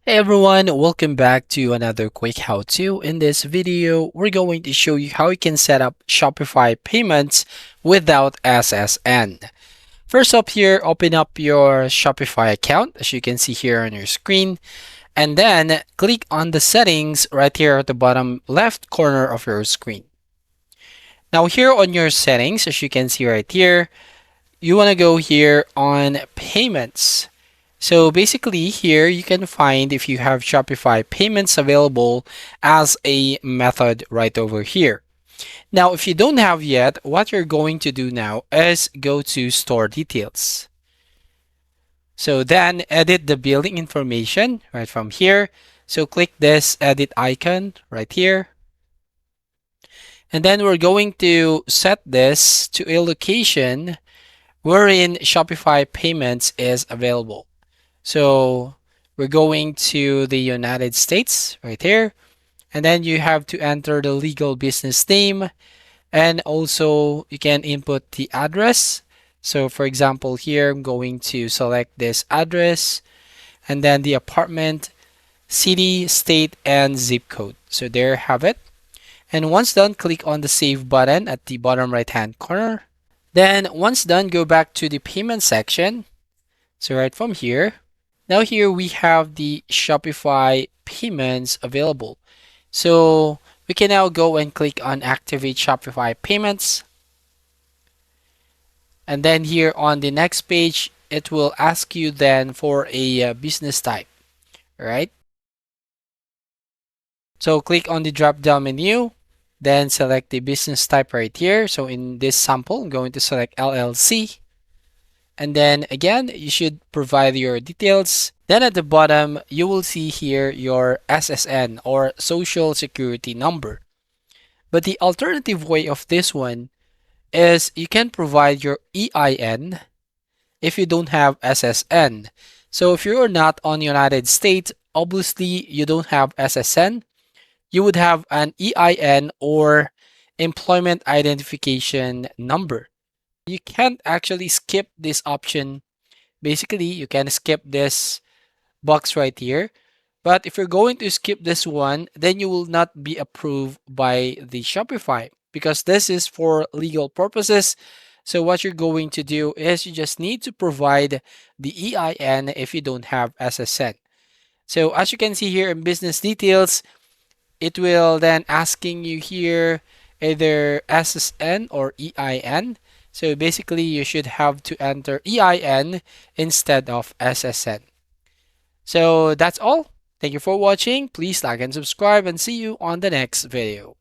Hey everyone, welcome back to another quick how-to. In this video, we're going to show you how you can set up Shopify payments without SSN. First up here, open up your Shopify account, as you can see here on your screen, and then click on the settings right here at the bottom left corner of your screen. Now here on your settings, as you can see right here, you want to go here on payments. So basically here you can find if you have Shopify payments available as a method right over here. Now, if you don't have yet, what you're going to do now is go to store details. So then edit the billing information right from here. So click this edit icon right here. And then we're going to set this to a location wherein Shopify payments is available. So we're going to the United States right here. And then you have to enter the legal business name. And also you can input the address. So for example, here I'm going to select this address and then the apartment, city, state, and zip code. So there you have it. And once done, click on the save button at the bottom right hand corner. Then once done, go back to the payment section. So right from here, now here we have the Shopify payments available. So we can now go and click on activate Shopify payments. And then here on the next page, it will ask you then for a business type, right? So click on the drop down menu, then select the business type right here. So in this sample, I'm going to select LLC. And then again, you should provide your details. Then at the bottom, you will see here your SSN or Social Security number. But the alternative way of this one is you can provide your EIN if you don't have SSN. So if you're not on the United States, obviously you don't have SSN. You would have an EIN or Employment Identification Number. You can't actually skip this option. Basically, you can skip this box right here. But if you're going to skip this one, then you will not be approved by the Shopify because this is for legal purposes. So what you're going to do is you just need to provide the EIN if you don't have SSN. So as you can see here in business details, it will then asking you here either SSN or EIN. So basically you should have to enter EIN instead of SSN. So that's all. Thank you for watching. Please like and subscribe and see you on the next video.